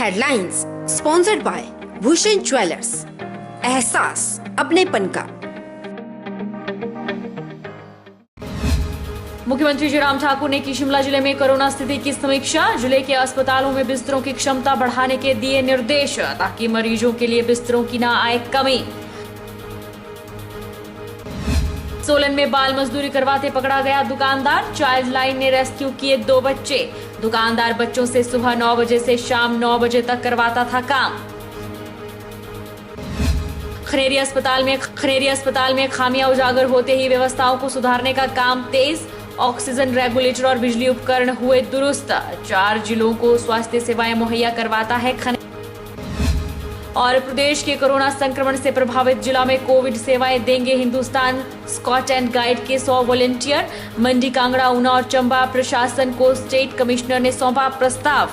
Headlines sponsored by Bhushan jewellers, एहसास अपनेपन का। मुख्यमंत्री जयराम ठाकुर ने की शिमला जिले में कोरोना स्थिति की समीक्षा। जिले के अस्पतालों में बिस्तरों की क्षमता बढ़ाने के दिए निर्देश ताकि मरीजों के लिए बिस्तरों की न आए कमी। सोलन में बाल मजदूरी करवाते पकड़ा गया दुकानदार। चाइल्ड लाइन ने रेस्क्यू किए 2 बच्चे। दुकानदार बच्चों से सुबह 9 बजे से शाम 9 बजे तक करवाता था काम। खनेरी अस्पताल में खामियां उजागर होते ही व्यवस्थाओं को सुधारने का काम तेज। ऑक्सीजन रेगुलेटर और बिजली उपकरण हुए दुरुस्त। 4 जिलों को स्वास्थ्य सेवाएं मुहैया करवाता है खनेरी। और प्रदेश के कोरोना संक्रमण से प्रभावित जिला में कोविड सेवाएं देंगे हिंदुस्तान स्काउट एंड गाइड के 100 वॉलंटियर। मंडी, कांगड़ा, ऊना और चंबा प्रशासन को स्टेट कमिश्नर ने सौंपा प्रस्ताव।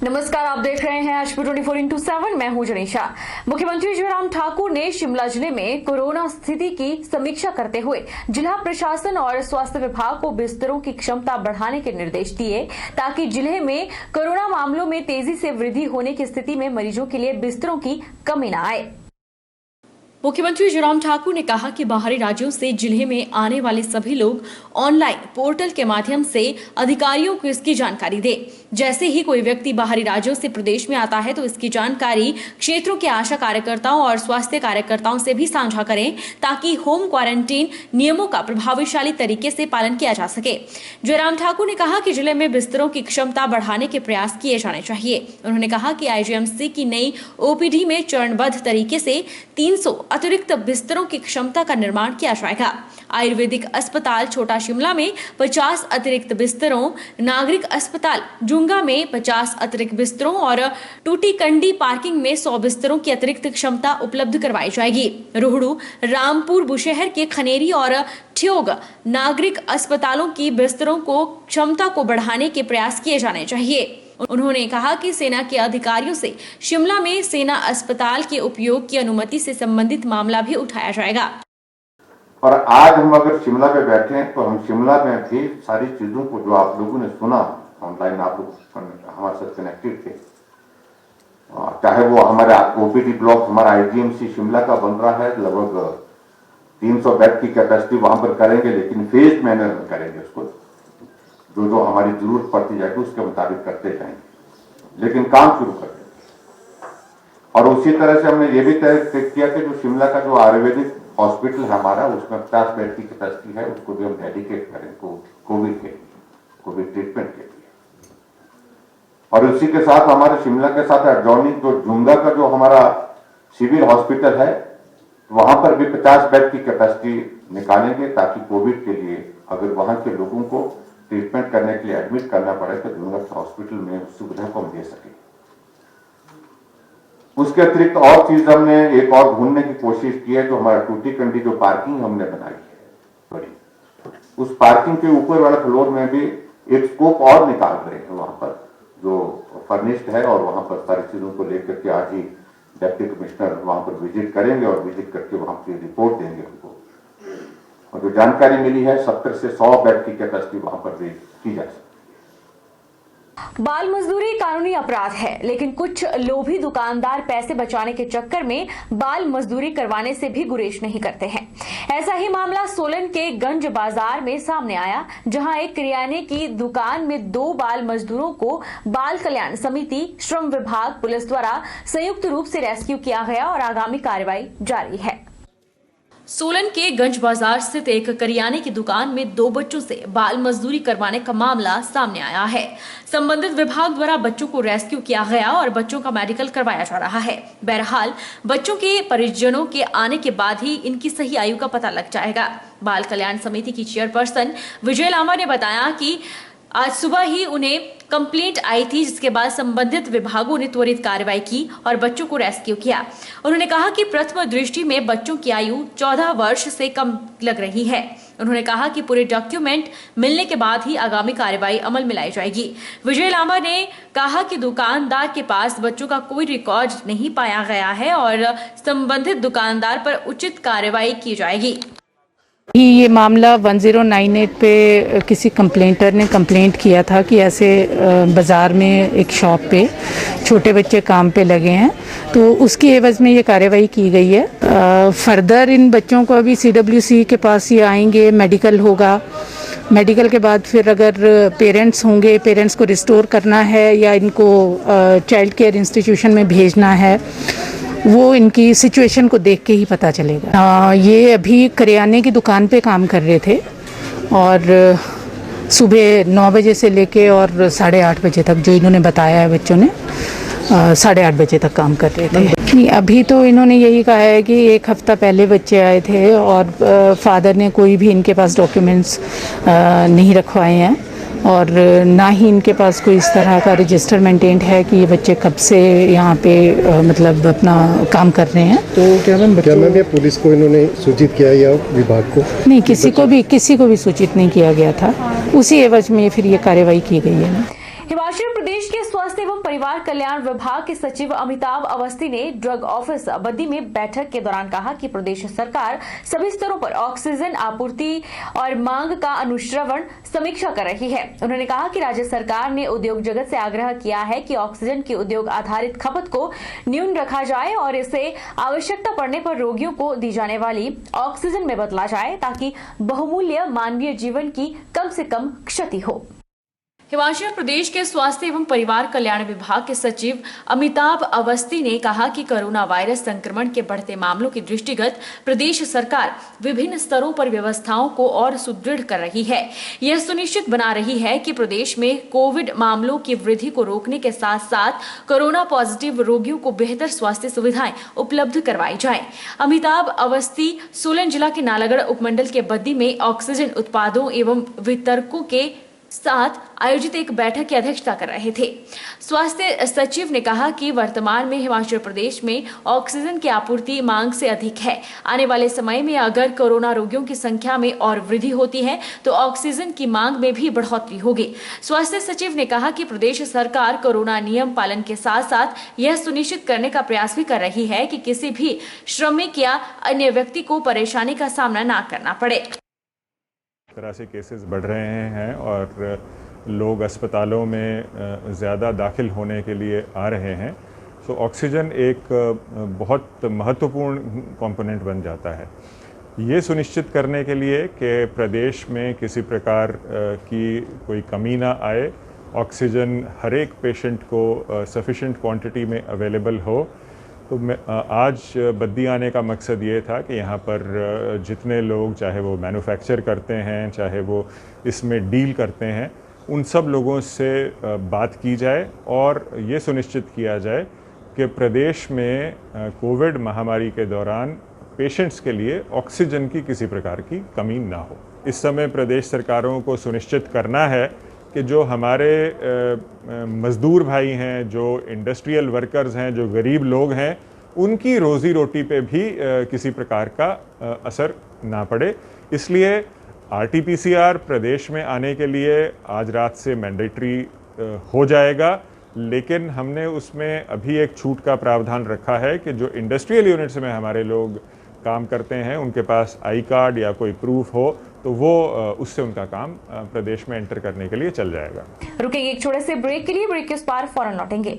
नमस्कार, आप देख रहे हैं एचपी 24x7। मैं हूं जनीशा। मुख्यमंत्री जयराम ठाकुर ने शिमला जिले में कोरोना स्थिति की समीक्षा करते हुए जिला प्रशासन और स्वास्थ्य विभाग को बिस्तरों की क्षमता बढ़ाने के निर्देश दिए ताकि जिले में कोरोना मामलों में तेजी से वृद्धि होने की स्थिति में मरीजों के लिए बिस्तरों की कमी न आए। मुख्यमंत्री जयराम ठाकुर ने कहा कि बाहरी राज्यों से जिले में आने वाले सभी लोग ऑनलाइन पोर्टल के माध्यम से अधिकारियों को इसकी जानकारी दें। जैसे ही कोई व्यक्ति बाहरी राज्यों से प्रदेश में आता है तो इसकी जानकारी क्षेत्रों के आशा कार्यकर्ताओं और स्वास्थ्य कार्यकर्ताओं से भी साझा करें ताकि होम क्वारंटीन नियमों का प्रभावशाली तरीके से पालन किया जा सके। जयराम ठाकुर ने कहा कि जिले में बिस्तरों की क्षमता बढ़ाने के प्रयास किए जाने चाहिए। उन्होंने कहा कि आईजीएमसी की नई ओपीडी में चरणबद्ध तरीके से 300 अतिरिक्त बिस्तरों की क्षमता का निर्माण किया जाएगा। आयुर्वेदिक अस्पताल छोटा शिमला में 50 अतिरिक्त बिस्तरों, नागरिक अस्पताल जुंगा में 50 अतिरिक्त बिस्तरों और टूटीकंडी पार्किंग में 100 बिस्तरों की अतिरिक्त क्षमता उपलब्ध करवाई जाएगी। रोहड़ू, रामपुर, बुशहर के खनेरी और ठियोग नागरिक अस्पतालों की बिस्तरों को क्षमता को बढ़ाने के प्रयास किए जाने चाहिए। उन्होंने कहा कि सेना के अधिकारियों से शिमला में सेना अस्पताल के उपयोग की अनुमति से संबंधित मामला भी उठाया जाएगा। और आज हम अगर शिमला पे बैठे हैं तो हम शिमला में भी सारी चीजों को जो आप लोगों ने सुना ऑनलाइन, आप लोग हमारे साथ कनेक्टेड थे, चाहे वो हमारे ओपीडी ब्लॉक हमारा आईजीएमसी शिमला का बन रहा है, लगभग 300 बेड की कैपेसिटी वहां पर करेंगे, लेकिन फेज मैनर में करेंगे। उसको जो हमारी जरूरत पड़ती जाएगी उसके मुताबिक करते जाएंगे, लेकिन काम शुरू कर देंगे। और उसी तरह से हमने ये भी तय किया कि जो शिमला का जो आयुर्वेदिक हॉस्पिटल है हमारा, उसमें 50 बेड की कैपेसिटी है, उसको भी हम डेडिकेट करें कोविड ट्रीटमेंट के लिए। और उसी के साथ हमारे शिमला के साथ एडजॉइनिंग जो जुंगा का जो हमारा सिविल हॉस्पिटल है, वहां पर भी 50 बेड की कैपेसिटी निकालेंगे ताकि कोविड के लिए अगर वहां के लोगों को ट्रीटमेंट करने के लिए एडमिट करना पड़े तो जुंगा हॉस्पिटल में उस सुविधा को हम दे सके। उसके अतिरिक्त और चीज हमने एक और ढूंढने की कोशिश की है, जो हमारा टूटीकंडी जो पार्किंग हमने बनाई है बड़ी, उस पार्किंग के ऊपर वाला फ्लोर में भी एक स्कोप और निकाल रहे हैं वहां पर जो फर्निश्ड है, और वहां पर सारी चीजों को लेकर के आज ही डिप्टी कमिश्नर वहां पर विजिट करेंगे और विजिट करके वहां पर रिपोर्ट देंगे उनको। और जो जानकारी मिली है 70 से 100 बेड की कैपेसिटी वहां पर भी की जा सकती है। बाल मजदूरी कानूनी अपराध है, लेकिन कुछ लोभी दुकानदार पैसे बचाने के चक्कर में बाल मजदूरी करवाने से भी गुरेज नहीं करते हैं। ऐसा ही मामला सोलन के गंज बाजार में सामने आया, जहां एक किराने की दुकान में 2 बाल मजदूरों को बाल कल्याण समिति, श्रम विभाग, पुलिस द्वारा संयुक्त रूप से रेस्क्यू किया गया और आगामी कार्रवाई जारी है। सोलन के गंज बाजार स्थित एक करियाने की दुकान में 2 बच्चों से बाल मजदूरी करवाने का मामला सामने आया है। संबंधित विभाग द्वारा बच्चों को रेस्क्यू किया गया और बच्चों का मेडिकल करवाया जा रहा है। बहरहाल बच्चों के परिजनों के आने के बाद ही इनकी सही आयु का पता लग जाएगा। बाल कल्याण समिति की चेयरपर्सन विजय लामा ने बताया कि आज सुबह ही उन्हें कंप्लेंट आई थी, जिसके बाद संबंधित विभागों ने त्वरित कार्रवाई की और बच्चों को रेस्क्यू किया। उन्होंने कहा कि प्रथम दृष्टि में बच्चों की आयु 14 वर्ष से कम लग रही है। उन्होंने कहा कि पूरे डॉक्यूमेंट मिलने के बाद ही आगामी कार्रवाई अमल में लाई जाएगी। विजय लांबा ने कहा कि दुकानदार के पास बच्चों का कोई रिकॉर्ड नहीं पाया गया है और संबंधित दुकानदार पर उचित कार्रवाई की जाएगी। ये मामला 1098 पे किसी कंप्लेंटर ने कंप्लेंट किया था कि ऐसे बाज़ार में एक शॉप पे छोटे बच्चे काम पे लगे हैं, तो उसकी एवज़ में ये कार्रवाई की गई है। फर्दर इन बच्चों को अभी CWC के पास ये आएंगे, मेडिकल होगा, मेडिकल के बाद फिर अगर पेरेंट्स होंगे, पेरेंट्स को रिस्टोर करना है या इनको चाइल्ड केयर इंस्टीट्यूशन में भेजना है, वो इनकी सिचुएशन को देख के ही पता चलेगा। ये अभी करियाने की दुकान पे काम कर रहे थे और सुबह 9 बजे से लेके और 8:30 बजे तक, जो इन्होंने बताया है बच्चों ने, 8:30 बजे तक काम कर रहे थे। नहीं, अभी तो इन्होंने यही कहा है कि 1 हफ्ता पहले बच्चे आए थे और फादर ने कोई भी इनके पास डॉक्यूमेंट्स नहीं रखवाए हैं और ना ही इनके पास कोई इस तरह का रजिस्टर मेंटेन्ड है कि ये बच्चे कब से यहाँ पे मतलब अपना काम कर रहे हैं। तो क्या मैम ये पुलिस को इन्होंने सूचित किया या विभाग को? नहीं, किसी को भी सूचित नहीं किया गया था। उसी एवज में फिर ये कार्रवाई की गई है। हिमाचल प्रदेश के स्वास्थ्य एवं परिवार कल्याण विभाग के सचिव अमिताभ अवस्थी ने ड्रग ऑफिस बद्दी में बैठक के दौरान कहा कि प्रदेश सरकार सभी स्तरों पर ऑक्सीजन आपूर्ति और मांग का अनुश्रवण समीक्षा कर रही है। उन्होंने कहा कि राज्य सरकार ने उद्योग जगत से आग्रह किया है कि ऑक्सीजन की उद्योग आधारित खपत को न्यून रखा जाए और इसे आवश्यकता पड़ने पर रोगियों को दी जाने वाली ऑक्सीजन में बदला जाए ताकि बहुमूल्य मानवीय जीवन की कम से कम क्षति हो। हिमाचल प्रदेश के स्वास्थ्य एवं परिवार कल्याण विभाग के सचिव अमिताभ अवस्थी ने कहा कि कोरोना वायरस संक्रमण के बढ़ते मामलों के दृष्टिगत प्रदेश सरकार विभिन्न स्तरों पर व्यवस्थाओं को और सुदृढ़ कर रही है। यह सुनिश्चित बना रही है कि प्रदेश में कोविड मामलों की वृद्धि को रोकने के साथ साथ कोरोना पॉजिटिव रोगियों को बेहतर स्वास्थ्य सुविधाएं उपलब्ध करवाई जाए। अमिताभ अवस्थी सोलन जिला के नालागढ़ उपमंडल के बद्दी में ऑक्सीजन उत्पादों एवं वितरकों के साथ आयोजित एक बैठक की अध्यक्षता कर रहे थे। स्वास्थ्य सचिव ने कहा कि वर्तमान में हिमाचल प्रदेश में ऑक्सीजन की आपूर्ति मांग से अधिक है। आने वाले समय में अगर कोरोना रोगियों की संख्या में और वृद्धि होती है तो ऑक्सीजन की मांग में भी बढ़ोतरी होगी। स्वास्थ्य सचिव ने कहा कि प्रदेश सरकार कोरोना नियम पालन के साथ साथ यह सुनिश्चित करने का प्रयास भी कर रही है कि किसी भी श्रमिक या अन्य व्यक्ति को परेशानी का सामना न करना पड़े। तरह से केसेस बढ़ रहे हैं और लोग अस्पतालों में ज़्यादा दाखिल होने के लिए आ रहे हैं, तो ऑक्सीजन एक बहुत महत्वपूर्ण कंपोनेंट बन जाता है। ये सुनिश्चित करने के लिए कि प्रदेश में किसी प्रकार की कोई कमी ना आए, ऑक्सीजन हर एक पेशेंट को सफिशिएंट क्वांटिटी में अवेलेबल हो, तो आज बद्दी आने का मकसद ये था कि यहाँ पर जितने लोग, चाहे वो मैन्युफैक्चर करते हैं, चाहे वो इसमें डील करते हैं, उन सब लोगों से बात की जाए और ये सुनिश्चित किया जाए कि प्रदेश में कोविड महामारी के दौरान पेशेंट्स के लिए ऑक्सीजन की किसी प्रकार की कमी ना हो। इस समय प्रदेश सरकारों को सुनिश्चित करना है कि जो हमारे मज़दूर भाई हैं, जो इंडस्ट्रियल वर्कर्स हैं, जो गरीब लोग हैं, उनकी रोज़ी रोटी पे भी किसी प्रकार का असर ना पड़े। इसलिए RT-PCR प्रदेश में आने के लिए आज रात से मैंडेटरी हो जाएगा, लेकिन हमने उसमें अभी एक छूट का प्रावधान रखा है कि जो इंडस्ट्रियल यूनिट्स में हमारे लोग काम करते हैं, उनके पास आई कार्ड या कोई प्रूफ हो तो वो उससे उनका काम प्रदेश में एंटर करने के लिए चल जाएगा। रुकेंगे एक छोटे से ब्रेक के लिए, ब्रेक के उस पार फौरन लौटेंगे।